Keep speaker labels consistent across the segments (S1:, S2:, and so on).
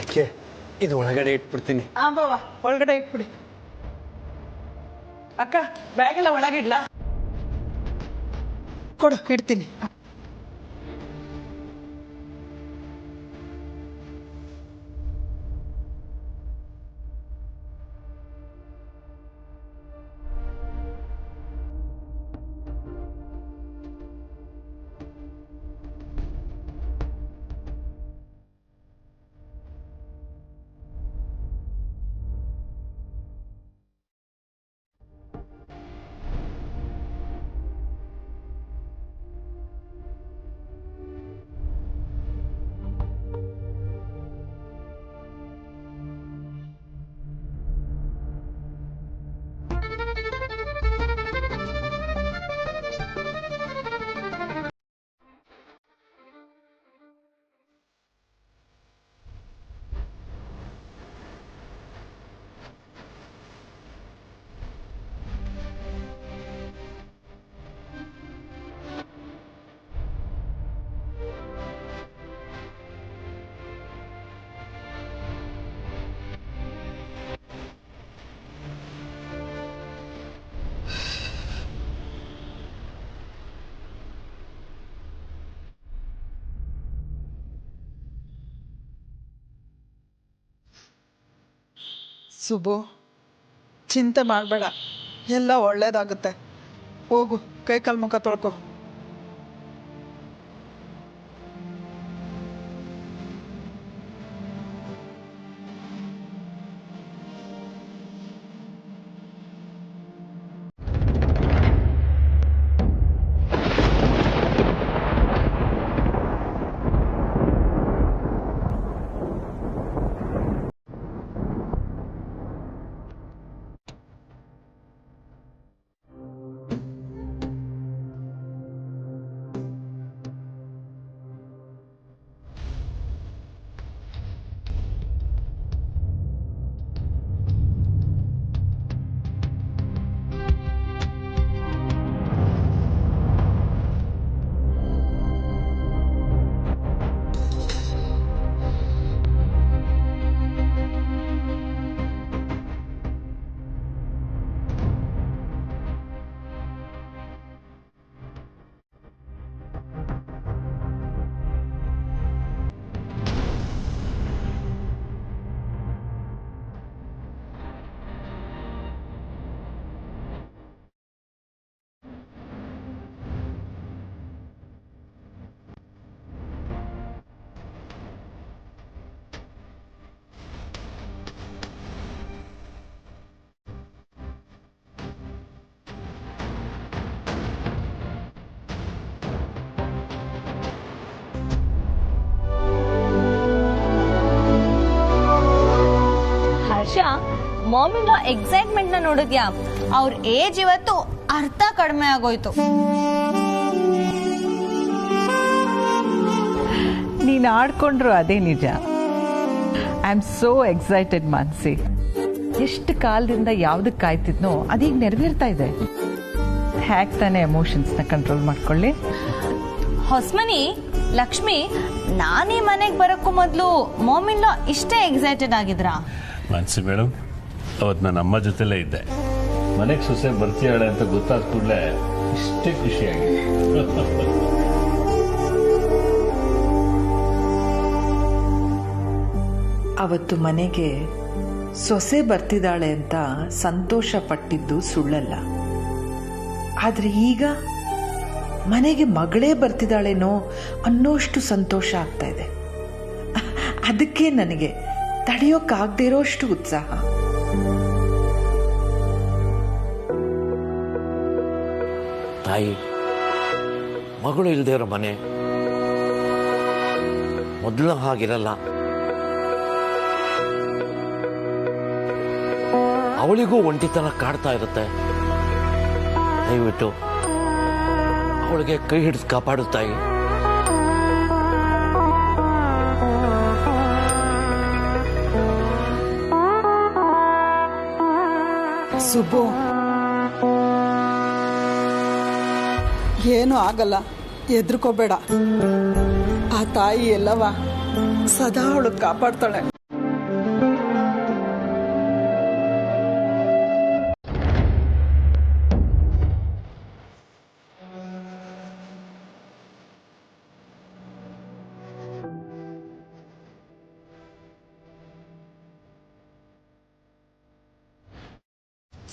S1: ಅದಕ್ಕೆ ಇದು ಒಳಗಡೆ ಇಟ್ಬಿಡ್ತೀನಿ.
S2: ಬಾವ ಒಳಗಡೆ ಇಟ್ಬಿಡಿ. ಅಕ್ಕ ಬ್ಯಾಗ್ ಎಲ್ಲ ಒಳಗಿಡ್ಲ? ಕೊಡು ಇಡ್ತೀನಿ. ಸುಬು, ಚಿಂತೆ ಮಾಡಬೇಡ, ಎಲ್ಲ ಒಳ್ಳೇದಾಗುತ್ತೆ. ಹೋಗು, ಕೈ ಕಾಲು ಮುಖ ತೊಳ್ಕೊ.
S3: ಮಾಮಿನ ಎಕ್ಸೈಟ್ಮೆಂಟ್ ನ ನೋಡಿದ್ಯಾ? ಅವ್ರ ಏಜ್ ಇವತ್ತು ಅರ್ಧ ಕಡಿಮೆ ಆಗೋಯ್ತು.
S2: ನೀನು ಆಡ್ಕೊಂಡ್ರು ಅದೇ ನಿಜ. I am so excited Mansi. ಎಷ್ಟು ಕಾಲದಿಂದ ಯಾವ್ದಕ್ಕೆ ಕಾಯ್ತಿದ್ನೋ ಅದೀಗ ನೆರವೇರ್ತಾ ಇದೆ. ಹ್ಯಾಕ್ ತಾನೇ ಎಮೋಷನ್ಸ್ನ ಕಂಟ್ರೋಲ್ ಮಾಡ್ಕೊಳ್ಳಿ.
S3: ಹೊಸ್ಮನಿ, ಲಕ್ಷ್ಮಿ, ನಾನೀ ಮನೆಗೆ ಬರೋಕ್ಕೂ ಮೊದಲು ಮಾಮಿನ ಇಷ್ಟೇ ಎಕ್ಸೈಟೆಡ್ ಆಗಿದ್ರಾ?
S4: ಮಾನ್ಸಿ ಮೇಡಮ್, ಅವತ್ತು ನಾನು ಅಮ್ಮ ಜೊತೆಲೇ ಇದ್ದೆ. ಮನೆಗೆ ಸೊಸೆ ಬರ್ತೀಯಾಳೆ ಅಂತ ಗೊತ್ತಾದ ಕೂಡಲೇ ಇಷ್ಟೇ ಖುಷಿಯಾಗಿದೆ.
S5: ಅವತ್ತು ಮನೆಗೆ ಸೊಸೆ ಬರ್ತಿದ್ದಾಳೆ ಅಂತ ಸಂತೋಷ ಪಟ್ಟಿದ್ದು ಸುಳ್ಳಲ್ಲ. ಆದ್ರೆ ಈಗ ಮನೆಗೆ ಮಗಳೇ ಬರ್ತಿದ್ದಾಳೇನೋ ಅನ್ನೋಷ್ಟು ಸಂತೋಷ ಆಗ್ತಾ ಇದೆ. ಅದಕ್ಕೆ ನನಗೆ ತಡೆಯೋಕ್ಕಾಗದೇ ಇರೋಷ್ಟು ಉತ್ಸಾಹ.
S6: ತಾಯಿ, ಮಗಳು ಇಲ್ಲದೆ ಇರೋ ಮನೆ ಮೊದಲು ಹಾಗಿರಲ್ಲ. ಅವಳಿಗೂ ಒಂಟಿತನ ಕಾಡ್ತಾ ಇರುತ್ತೆ. ದಯವಿಟ್ಟು ಅವಳಿಗೆ ಕೈ ಹಿಡಿದು ಕಾಪಾಡು ತಾಯಿ.
S2: ಸುಬ್ಬು, ಏನೂ ಆಗಲ್ಲ, ಹೆದರ್ಕೋಬೇಡ. ಆ ತಾಯಿ ಎಲ್ಲವ ಸದಾ ಅವಳು ಕಾಪಾಡ್ತಾಳೆ.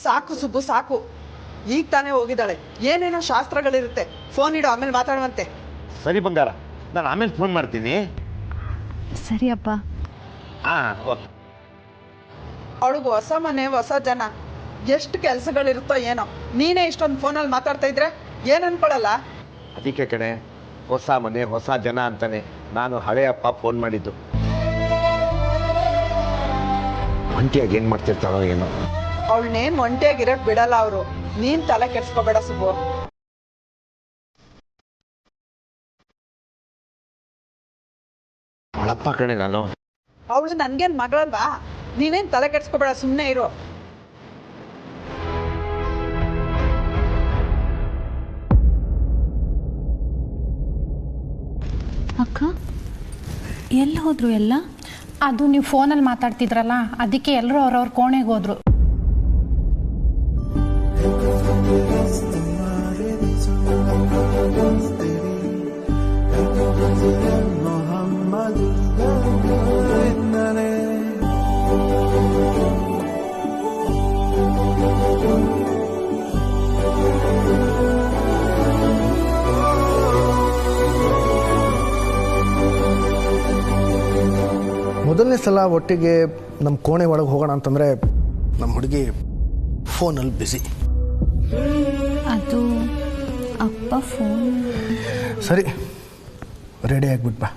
S5: ಸಾಕು ಸುಬ್ಬು ಸಾಕು. ಈಗ ತಾನೇ ಹೋಗಿದ್ದಾಳೆ, ಏನೇನೋ ಶಾಸ್ತ್ರಗಳಿರುತ್ತೆ. ಫೋನ್ ಇಡು, ಆಮೇಲೆ ಮಾತಾಡುವಂತೆ.
S6: ಸರಿ ಬಂಗಾರ, ನಾನು ಆಮೇಲೆ ಫೋನ್ ಮಾಡ್ತೀನಿ.
S3: ಸರಿ ಅಪ್ಪ.
S6: ಓಕೆ.
S5: ಅವಳಿಗೆ ಹೊಸ ಮನೆ, ಹೊಸ ಜನ, ಎಷ್ಟು ಕೆಲಸಗಳಿರುತ್ತೋ ಏನೋ. ನೀನೇ ಇಷ್ಟೊಂದು ಫೋನಲ್ಲಿ ಮಾತಾಡ್ತಾ ಇದ್ರೆ ಏನು ಅನ್ಕೊಳ್ಳಲ್ಲ?
S6: ಅದಕ್ಕೆ ಕಡೆ ಹೊಸ ಮನೆ ಹೊಸ ಜನ ಅಂತಾನೆ ನಾನು ಹಳೆಯಪ್ಪ ಫೋನ್ ಮಾಡಿದ್ದು. ಒಂಟಿಯಾಗಿ ಏನು ಮಾಡ್ತಿರ್ತಾಳೋ ಏನೋ.
S5: ಅವಳನ್ನೇನು ಒಂಟಿಯಾಗಿರಕ್ ಬಿಡಲ್ಲ ಅವರು. ನೀನ್ ತಲೆ ಕೆಡ್ಸ್ಕೋಬೇಡ ಸುಬ್ಬು.
S6: ಅವಳಪ್ಪ ಕಣೆ ನಾನು.
S5: ಅವಳು ನನ್ಗೇನ್ ಮಗಳಲ್ವಾ? ನೀನೇನ್ ತಲೆ ಕೆಡ್ಸ್ಕೋಬೇಡ, ಸುಮ್ಮನೆ ಇರು.
S3: ಅಕ್ಕ ಎಲ್ಲಿ ಹೋದ್ರು ಎಲ್ಲ? ಅದು ನೀವು ಫೋನಲ್ಲಿ ಮಾತಾಡ್ತಿದ್ರಲ್ಲ, ಅದಕ್ಕೆ ಎಲ್ಲರೂ ಅವ್ರವ್ರ ಕೋಣೆಗೆ ಹೋದ್ರು.
S7: ಮೊದಲನೇ ಸಲ ಒಟ್ಟಿಗೆ ನಮ್ಮ ಕೋಣೆ ಒಳಗೆ ಹೋಗೋಣ ಅಂತಂದರೆ ನಮ್ಮ ಹುಡುಗಿ ಫೋನಲ್ಲಿ ಬ್ಯುಸಿ.
S3: ಅದು ಅಪ್ಪ ಫೋನ್.
S7: ಸರಿ, ರೆಡಿ ಆಗಿಬಿಟ್ಟು ಬಾ.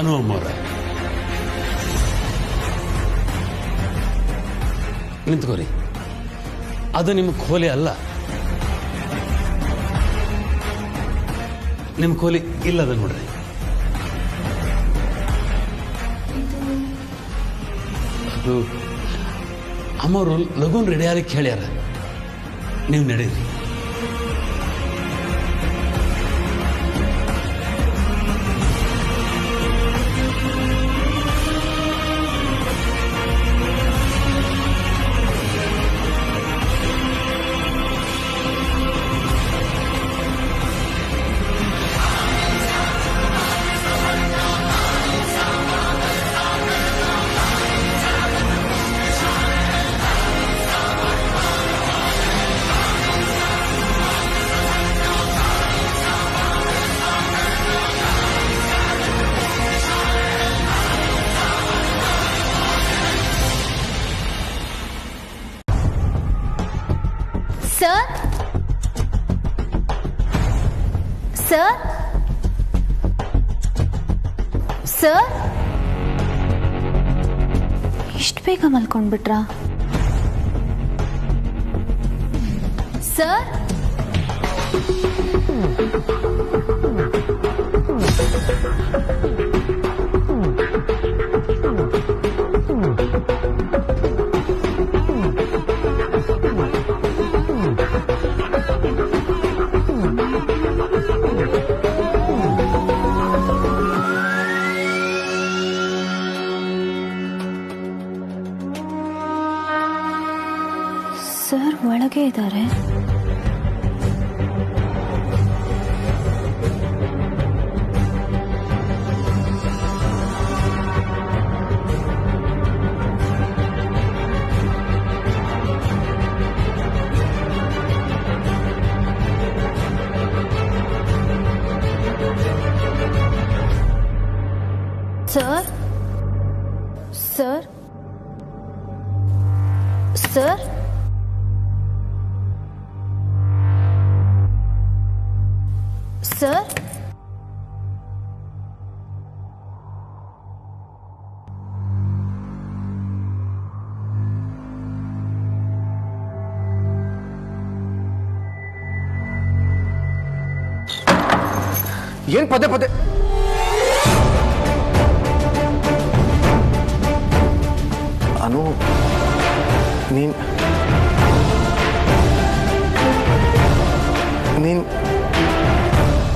S4: ಅನುಮೋರ ನಿಂತ್ಕೋರಿ. ಅದು ನಿಮ್ಮ ಕೋಲಿ ಅಲ್ಲ. ನಿಮ್ಮ ಕೋಲಿ ಇಲ್ಲದ ನೋಡ್ರಿ. ಅದು ಅಮ್ಮವರು ಲಘುನ್ ರೆಡಿ ಆಗಲಿಕ್ಕೆ ಹೇಳ್ಯಾರ. ನೀವು ನಡೀರಿ.
S3: ಸರ್ ಸರ್ ಸರ್ ಇಷ್ಟು ಬೇಗ ಮಲ್ಕೊಂಡ್ಬಿಟ್ರಾ ಸರ್? ಸರ್ ಒಳಗೆ ಇದ್ದಾರೆ.
S8: ಸರ್ ಸರ್ ಸರ್ ಸರ್
S7: ಏನ್ ಪದೇ ಪದೇ ಅನು ನೀನ್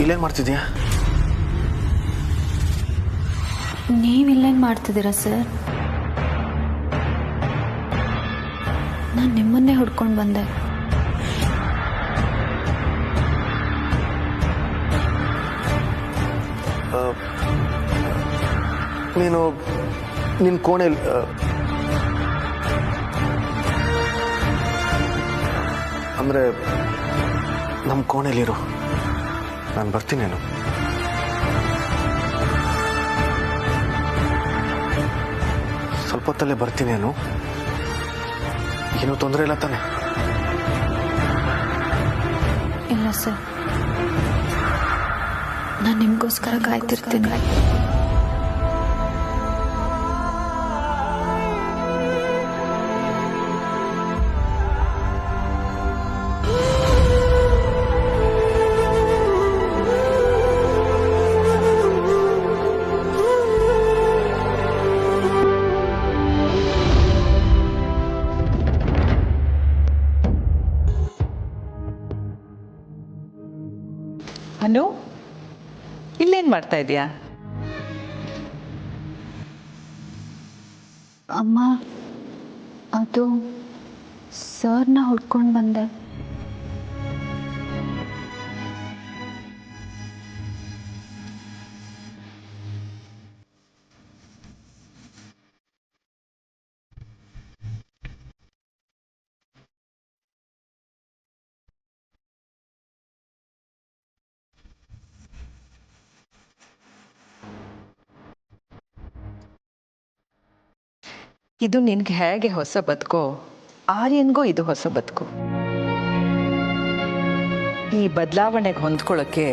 S7: ಇಲ್ಲೇನ್ ಮಾಡ್ತಿದ್ಯಾ?
S8: ನೀವಿಲ್ಲೇನು ಮಾಡ್ತಿದ್ದೀರಾ ಸರ್? ನಾನು ನಿಮ್ಮನ್ನೇ ಹುಡ್ಕೊಂಡು ಬಂದೆ.
S7: ನೀನು ನಿನ್ನ ಕೋಣೆಯಲ್ಲಿ ಅಂದರೆ ನಮ್ಮ ಕೋಣೆಯಲ್ಲಿರು, ನಾನು ಬರ್ತೀನೇನು? ಸ್ವಲ್ಪ ಹೊತ್ತಲ್ಲೇ ಬರ್ತೀನೇನು? ಏನೂ ತೊಂದರೆ ಇಲ್ಲ ತಾನೆ?
S8: ಇಲ್ಲ ಸರ್, ನಾನು ನಿಮಗೋಸ್ಕರ ಕಾಯ್ತಿರ್ತೀನಿ.
S2: ಅನು, ಇಲ್ಲೇನು ಮಾಡ್ತಾ ಇದೀಯಾ?
S8: ಅಮ್ಮ, ಅದು ಸರ್ನ ಹುಡ್ಕೊಂಡು ಬಂದೆ.
S2: ಇದು ನಿನ್ಗೆ ಹೇಗೆ ಹೊಸ ಬದುಕೋ, ಆರ್ಯನ್ಗೂ ಇದು ಹೊಸ ಬದುಕು. ಈ ಬದಲಾವಣೆಗೆ ಹೊಂದ್ಕೊಳ್ಳೋಕ್ಕೆ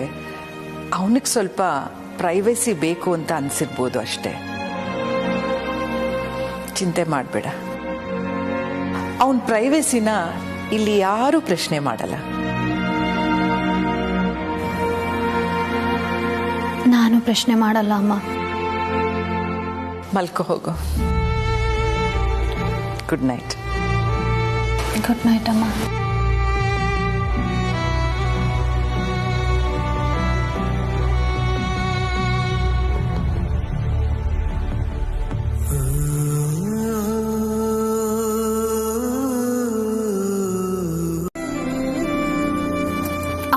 S2: ಅವನಿಗೆ ಸ್ವಲ್ಪ ಪ್ರೈವೇಸಿ ಬೇಕು ಅಂತ ಅನಿಸಿರ್ಬೋದು ಅಷ್ಟೇ. ಚಿಂತೆ ಮಾಡಬೇಡ, ಅವನ ಪ್ರೈವೇಸಿನ ಇಲ್ಲಿ ಯಾರೂ ಪ್ರಶ್ನೆ ಮಾಡಲ್ಲ.
S8: ನಾನು ಪ್ರಶ್ನೆ ಮಾಡಲ್ಲ ಅಮ್ಮ.
S2: ಮಲ್ಕೋ ಹೋಗು. Good night.
S8: ಗುಡ್ ನೈಟ್ ಅಮ್ಮ.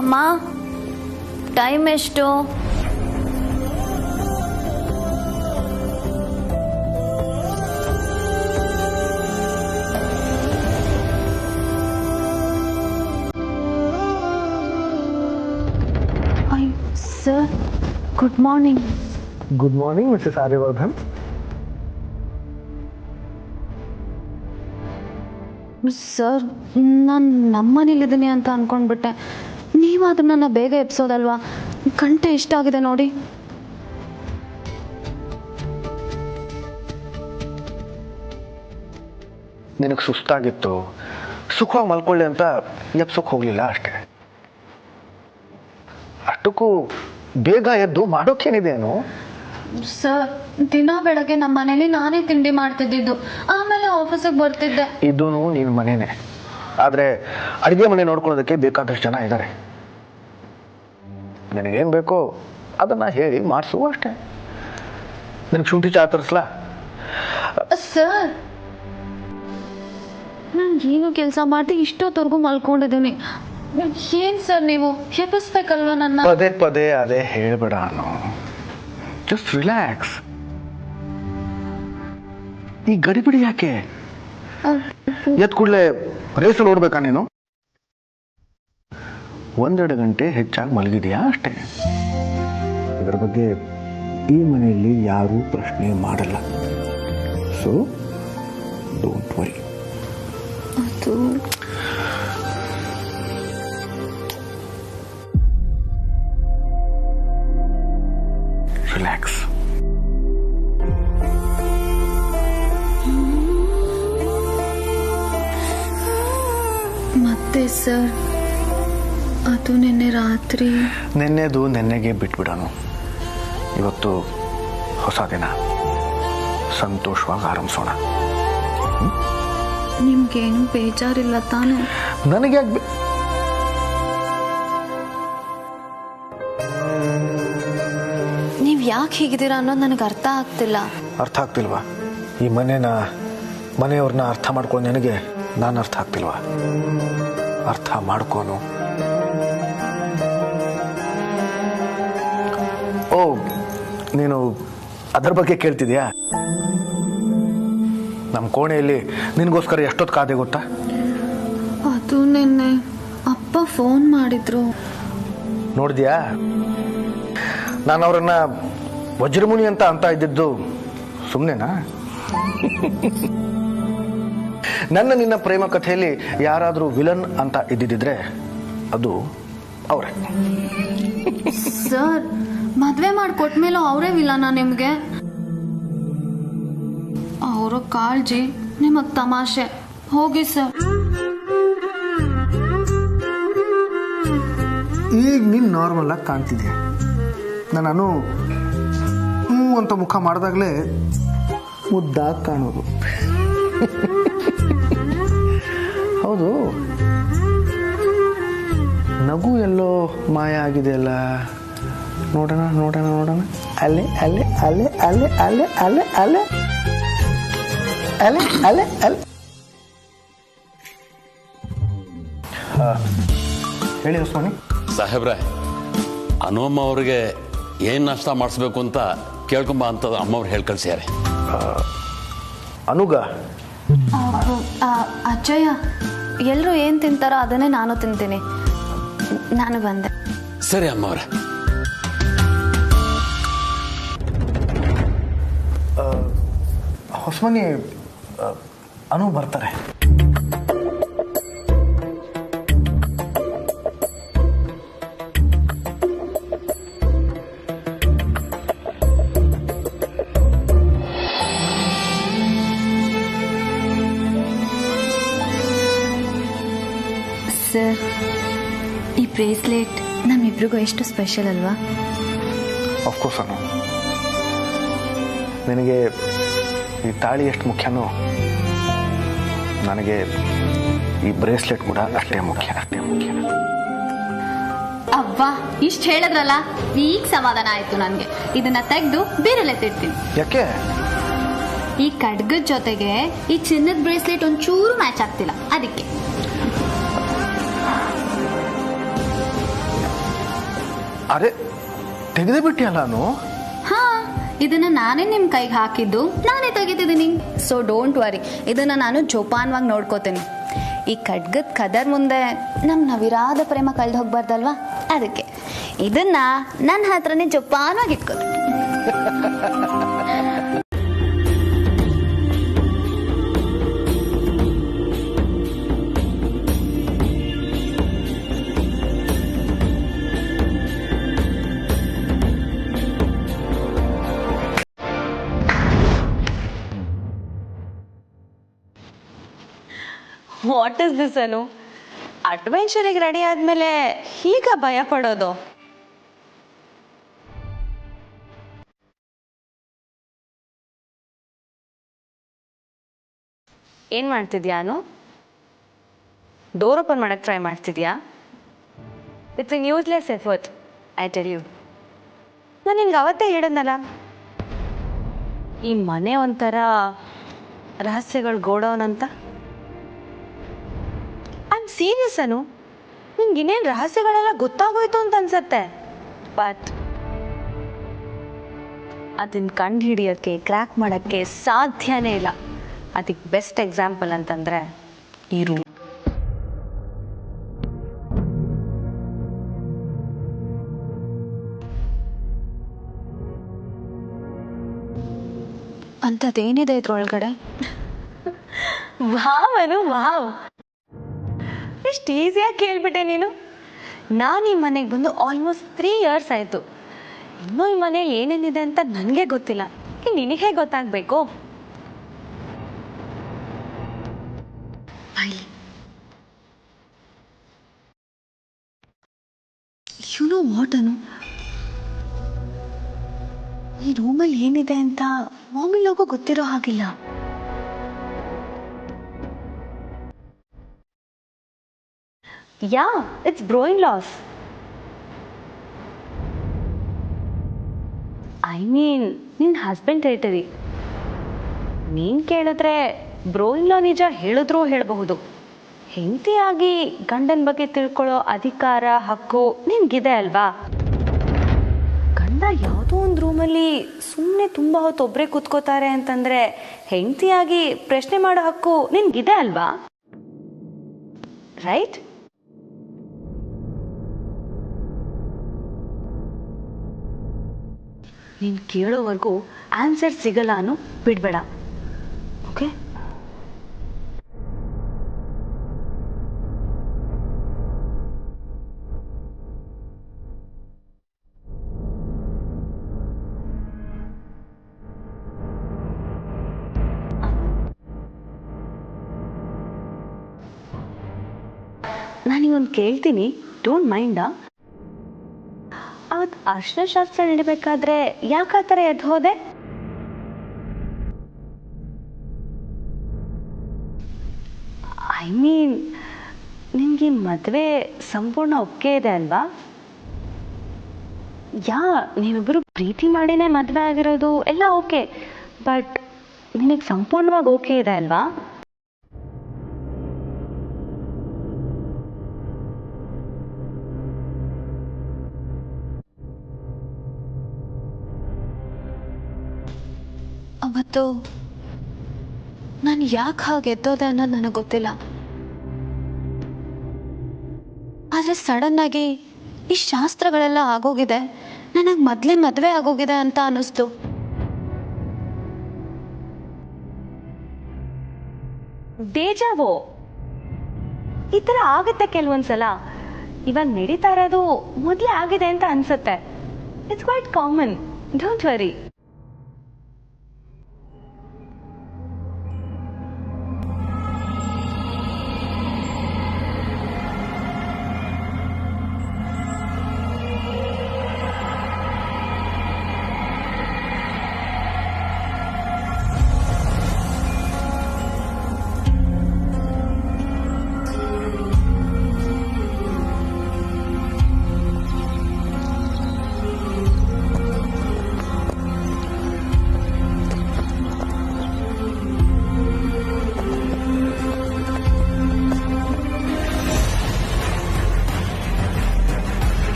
S8: ಅಮ್ಮ, ಟೈಮ್ ಎಷ್ಟು? Sir, good morning.
S7: Good morning Mrs Aryavardhan.
S8: Sir, ನಾನು ನಮ್ಮನೇಲಿದ್ದೀನಿ ಅಂತ ಅಂದ್ಕೊಂಡ್ಬಿಟ್ಟೆ. ನೀವಾದ್ರೂ ನನ್ನ ಬೇಗ ಎಬ್ಸೋದಲ್ವಾ? ಗಂಟೆ ಎಷ್ಟಾಗಿದೆ ನೋಡಿ.
S7: ನಿನಗೆ ಸುಸ್ತಾಗಿತ್ತು, ಸುಖವಾಗಿ ಮಲ್ಕೊಳ್ಳಿ ಅಂತ ಎಪ್ಸೋಕೆ ಹೋಗಲಿಲ್ಲ ಅಷ್ಟೇ. ಅಷ್ಟಕ್ಕೂ ಬೇಗ ಎದ್ದು ಮಾಡೋಕ್ಕೇನಿದೇನು?
S8: ಸರ್, ದಿನ ಬೆಳಗ್ಗೆ ನಮ್ಮ ಮನೇಲಿ ನಾನೇ ತಿಂಡಿ ಮಾಡ್ತಿದ್ದಿದ್ದು, ಆಮೇಲೆ ಆಫೀಸಿಗೆ ಬರ್ತಿದ್ದೆ.
S7: ಇದೂ ನಿನ್ನ ಮನೆಯೇ, ಆದರೆ ಅಡುಗೆ ಮನೆ ನೋಡ್ಕೊಳ್ಳೋದಕ್ಕೆ ಬೇಕಾದಷ್ಟು ಜನ ಇದ್ದಾರೆ. ನಿನಗೇನು ಬೇಕೋ ಅದನ್ನು ಹೇಳಿ ಮಾಡಿಸು ಅಷ್ಟೇ. ನಿನಗೆ ಶುಂಠಿ ಚಾ ತರಿಸ್ಲಾ?
S8: ಸರ್, ನಾನು ಏನು ಕೆಲಸ ಮಾಡ್ತಿ ಇಷ್ಟೊತ್ತವರೆಗೂ ಮಲ್ಕೊಂಡಿದ್ದೀನಿ. ಏನು ಸರ್, ನೀವು ಎಬ್ಬಿಸ್ಬೇಕಲ್ವ ನನ್ನ?
S7: ಪದೇ ಪದೇ ಅದೇ ಹೇಳ್ಬೇಡ ನಾನು. Just relax. ಈ ಗಡಿಬಿಡಿ ಯಾಕೆ? ಎದ್ದು ಕೂಡಲೇ ರೇಸಲ್ಲಿ ಓಡ್ಬೇಕಾ ನೀನು? 1-2 ಗಂಟೆ ಹೆಚ್ಚಾಗಿ ಮಲಗಿದೆಯಾ ಅಷ್ಟೇ. ಇದರ ಬಗ್ಗೆ ಈ ಮನೆಯಲ್ಲಿ ಯಾರೂ ಪ್ರಶ್ನೆ ಮಾಡಲ್ಲ. So don't worry.
S8: ಅದು
S7: ರಿಲ್ಯಾಕ್ಸ್.
S8: ಮತ್ತೆ ಸರ್, ಅದು ನಿನ್ನೆ ರಾತ್ರಿ.
S7: ನೆನ್ನೆದು ನೆನ್ನೆಗೆ ಬಿಟ್ಬಿಡೋಣ. ಇವತ್ತು ಹೊಸ ದಿನ, ಸಂತೋಷವಾಗಿ ಆರಂಭಿಸೋಣ.
S8: ನಿಮ್ಗೇನು ಬೇಜಾರಿಲ್ಲ ತಾನೆ?
S7: ನನಗೆ
S8: ನೀವು ಯಾಕೆ ಹೀಗಿದ್ದೀರಾ ಅನ್ನೋದು ನನಗೆ ಅರ್ಥ ಆಗ್ತಿಲ್ಲ.
S7: ಅರ್ಥ ಆಗ್ತಿಲ್ವಾ? ಈ ಮನೆಯವ್ರನ್ನ ಅರ್ಥ ಮಾಡ್ಕೊಂಡು ನನಗೆ ನಾನು ಅರ್ಥ ಆಗ್ತಿಲ್ವಾ? ಅರ್ಥ ಮಾಡ್ಕೋನು. ಓ, ನೀನು ಅದರ ಬಗ್ಗೆ ಕೇಳ್ತಿದ್ಯಾ? ನಮ್ಮ ಕೋಣೆಯಲ್ಲಿ ನಿನಗೋಸ್ಕರ ಎಷ್ಟೊತ್ತು ಕಾದೆ ಗೊತ್ತಾ?
S8: ಅದು ನಿನ್ನೆ ಅಪ್ಪ ಫೋನ್ ಮಾಡಿದ್ರು.
S7: ನೋಡಿದ್ಯಾ? ನಾನು ಅವರನ್ನ ವಜ್ರಮುನಿ ಅಂತ ಇದ್ದಿದ್ದು ಸುಮ್ಮನೆನಾ? ನಿನ್ನ ಪ್ರೇಮ ಕಥೆಯಲ್ಲಿ ಯಾರಾದರೂ ವಿಲನ್ ಅಂತ ಇದ್ದಿದ್ರೆ ಅದು ಅವರೇ.
S8: ಸರ್, ಮದ್ವೆ ಮಾಡಿಕೊಟ್ಮೇಲೂ ಅವರೇ ವಿಲನ ನಿಮ್ಗೆ? ಅವರ ಕಾಳಜಿ ನಿಮಗ್ ತಮಾಷೆ. ಹೋಗಿ ಸರ್.
S7: ಈಗ ನೀನು ನಾರ್ಮಲ್ ಆಗಿ ಕಾಣ್ತಿದ್ಯಾ. ನಾನು ಅಂತ ಮುಖ ಮಾಡಿದಾಗಲೇ ಮುದ್ದಾಗಿ ಕಾಣೋದು. ಹೌದು, ನಗು ಎಲ್ಲೋ ಮಾಯ ಆಗಿದೆಯಲ್ಲ. ನೋಡೋಣ ನೋಡೋಣ ನೋಡೋಣ. ಅಲ್ಲೇ ಅಲ್ಲೇ ಅಲ್ಲೇ ಅಲ್ಲೇ ಅಲ್ಲೇ ಅಲ್ಲೇ ಅಲ್ಲೇ ಅಲ್ಲೇ ಅಲ್ಲೇ ಅಲ್ಲೇ. ಹೇಳಿ ಉಸ್ಮಾನಿ
S4: ಸಾಹೇಬ್ರೆ, ಅನುಮ್ಮ ಅವ್ರಿಗೆ ಏನು ನಾಷ್ಟ ಮಾಡಿಸ್ಬೇಕು ಅಂತ ಕೇಳ್ಕೊಂಬ ಅಂತ ಅಮ್ಮವ್ರು ಹೇಳಿ ಕಳ್ಸ್ಯಾರೆ.
S7: ಅನುಗ
S8: ಅಜ್ಜಯ್ಯ, ಎಲ್ಲರೂ ಏನು ತಿಂತಾರೋ ಅದನ್ನೇ ನಾನು ತಿಂತೀನಿ. ನಾನು ಬಂದೆ.
S4: ಸರಿ ಅಮ್ಮವ್ರೆ.
S7: ಹೊಸ್ಮನಿ ಅನು ಬರ್ತಾರೆ.
S8: ಸರ್, ಈ ಬ್ರೇಸ್ಲೆಟ್ ನಮ್ಮಿಬ್ರಿಗೂ ಎಷ್ಟು ಸ್ಪೆಷಲ್ ಅಲ್ವಾ?
S7: ಆಫ್ಕೋರ್ಸ್ ಅನು, ನಿನಗೆ ಈ ತಾಳಿ ಎಷ್ಟು ಮುಖ್ಯನೋ ನನಗೆ ಈ ಬ್ರೇಸ್ಲೆಟ್ ಕೂಡ ಅಷ್ಟೇ ಮುಖ್ಯ.
S8: ಅಬ್ಬಾ, ಇಷ್ಟು ಹೇಳಿದ್ರಲ್ಲ, ಈಗ ಸಮಾಧಾನ ಆಯ್ತು ನನಗೆ. ಇದನ್ನ ತೆಗೆದು ಬೇರೆಲ್ಲ ತಿಡ್ತೀನಿ.
S7: ಯಾಕೆ?
S8: ಈ ಖಡ್ಗದ ಜೊತೆಗೆ ಈ ಚಿನ್ನದ ಬ್ರೇಸ್ಲೆಟ್ ಒಂಚೂರು ಮ್ಯಾಚ್ ಆಗ್ತಿಲ್ಲ, ಅದಕ್ಕೆ.
S7: ಅರೆ, ತೆಗೆದೇ ಬಿಟ್ಟಿಯಲ್ಲ ನಾನು.
S8: ಹಾ, ಇದನ್ನ ನಾನೇ ನಿಮ್ ಕೈಗೆ ಹಾಕಿದ್ದು, ನಾನೇ ತೆಗಿತಿದ್ದೀನಿ. ಸೊ ಡೋಂಟ್ ವರಿ, ಇದನ್ನ ನಾನು ಜೋಪಾನವಾಗಿ ನೋಡ್ಕೋತೀನಿ. ಈ ಖಡ್ಗದ ಕದರ್ ಮುಂದೆ ನಮ್ ನವಿರಾದ ಪ್ರೇಮ ಕಳೆದು ಹೋಗ್ಬಾರ್ದಲ್ವಾ, ಅದಕ್ಕೆ ಇದನ್ನ ನನ್ನ ಹತ್ರನೇ ಜೋಪಾನವಾಗಿ ಇಟ್ಕೋತೀನಿ.
S9: What is this Anu? ಅಡ್ವೆಂಚರಿಗೆ ರೆಡಿ ಆದ್ಮೇಲೆ ಹೀಗ ಭಯ ಪಡೋದು? ಏನ್ ಮಾಡ್ತಿದ್ಯಾ ಅನು? ಡೋರ್ ಓಪನ್ ಮಾಡಕ್ ಟ್ರೈ ಮಾಡ್ತಿದ್ಯಾ? It's an useless effort, I tell you. ನಾನು ನಿನ್ಗೆ ಅವತ್ತೇ ಹೇಳಿದ್ನಲ್ಲ, ಈ ಮನೆ ಒಂಥರ ರಹಸ್ಯಗಳ ಗೋಡೌನ್ ಅಂತ. I am serious Anu. ನಿಂಗೆ ಇನ್ನೇನು ರಹಸ್ಯಗಳೆಲ್ಲ ಗೊತ್ತಾಗೋಯ್ತು ಅಂತ ಅನ್ಸತ್ತೆ. ಬಟ್ ಅದನ್ನ ಕಂಡು ಹಿಡಿಯೋಕ್ಕೆ, ಕ್ರ್ಯಾಕ್ ಮಾಡೋಕ್ಕೆ ಸಾಧ್ಯನೇ ಇಲ್ಲ. ಅದಕ್ಕೆ ಬೆಸ್ಟ್ ಎಕ್ಸಾಂಪಲ್ ಅಂತಂದರೆ ಈ ರೂಮ್. ಅಂಥದ್ದೇನಿದೆ ಇದ್ರೊಳಗಡೆ? ವಾವ್ ಅನು ವಾವ್, ಎಷ್ಟು ಈಸಿಯಾಗಿ ಕೇಳ್ಬಿಟ್ಟೆ ನೀನು. ನಾನು ಈ ಮನೆಗೆ ಬಂದು ಆಲ್ಮೋಸ್ಟ್ 3 years ಆಯಿತು. ಇನ್ನೂ ಈ ಮನೇಲಿ ಏನೇನಿದೆ ಅಂತ ನನಗೆ ಗೊತ್ತಿಲ್ಲ. ನಿನಗೆ ಹೇಗೆ ಗೊತ್ತಾಗಬೇಕು? ಯು ನೋ ವಾಟ್ ಅನು, ಈ ರೂಮಲ್ಲಿ ಏನಿದೆ ಅಂತ ಮಾಮಿಲೋಗೋ ಗೊತ್ತಿರೋ ಹಾಗಿಲ್ಲ. Yeah, it's bro in law's. I mean ನಿನ್ನ ಹಸ್ಬೆಂಡ್ ಟೆರಿಟರಿ. ನೀನು ಕೇಳಿದ್ರೆ ಬ್ರೋ ಇನ್ ಲಾ ನಿಜ ಹೇಳಿದ್ರೂ ಹೇಳಬಹುದು. ಹೆಂಡತಿಯಾಗಿ ಗಂಡನ ಬಗ್ಗೆ ತಿಳ್ಕೊಳ್ಳೋ ಅಧಿಕಾರ ಹಕ್ಕು ನಿನ್ಗಿದೆ ಅಲ್ವಾ? ಗಂಡ ಯಾವುದೋ ಒಂದು ರೂಮಲ್ಲಿ ಸುಮ್ಮನೆ ತುಂಬ ಹೊತ್ತು ಒಬ್ಬರೇ ಕೂತ್ಕೋತಾರೆ ಅಂತಂದರೆ ಹೆಂಡತಿಯಾಗಿ ಪ್ರಶ್ನೆ ಮಾಡೋ ಹಕ್ಕು ನಿನ್ಗಿದೆ ಅಲ್ವಾ? ರೈಟ್? ನೀನು ಕೇಳೋವರೆಗೂ ಆನ್ಸರ್ ಸಿಗಲ್ಲ ಅನ್ನೋ ಬಿಡಬೇಡ. ಓಕೆ? ನಾನೀಗೊಂದು ಕೇಳ್ತೀನಿ, ಡೋಂಟ್ ಮೈಂಡಾ? ಅವತ್ತು ಅರ್ಶಿನ ಶಾಸ್ತ್ರ ನಡಿಬೇಕಾದ್ರೆ ಯಾಕೆ ಆ ಥರ ಎದ್ದು ಹೋದೆ? ಐ ಮೀನ್ ನಿನಗೆ ಮದುವೆ ಸಂಪೂರ್ಣ ಒಪ್ಪಿಗೆ ಇದೆ ಅಲ್ವಾ? ನೀವಿಬ್ಬರು ಪ್ರೀತಿ ಮಾಡಿನೇ ಮದುವೆ ಆಗಿರೋದು ಎಲ್ಲ ಓಕೆ, ಬಟ್ ನಿನಗೆ ಸಂಪೂರ್ಣವಾಗಿ ಓಕೆ ಇದೆ ಅಲ್ವಾ? ಅವತ್ತು ನಾನು ಯಾಕೆ ಹಾಗೆ ಎದ್ದೋದೆ ಅನ್ನೋದು ನನಗೆ ಗೊತ್ತಿಲ್ಲ. ಆದರೆ ಸಡನ್ನಾಗಿ ಈ ಶಾಸ್ತ್ರಗಳೆಲ್ಲ ಆಗೋಗಿದೆ, ನನಗೆ ಮೊದಲೇ ಮದುವೆ ಆಗೋಗಿದೆ ಅಂತ ಅನ್ನಿಸ್ತು. ದೇಜಾವೋ ಈ ಥರ ಆಗುತ್ತೆ ಕೆಲವೊಂದ್ಸಲ. ಇವಾಗ ನಡೀತಾ ಇರೋದು ಮೊದಲೇ ಆಗಿದೆ ಅಂತ ಅನ್ಸುತ್ತೆ. It's quite common, don't worry.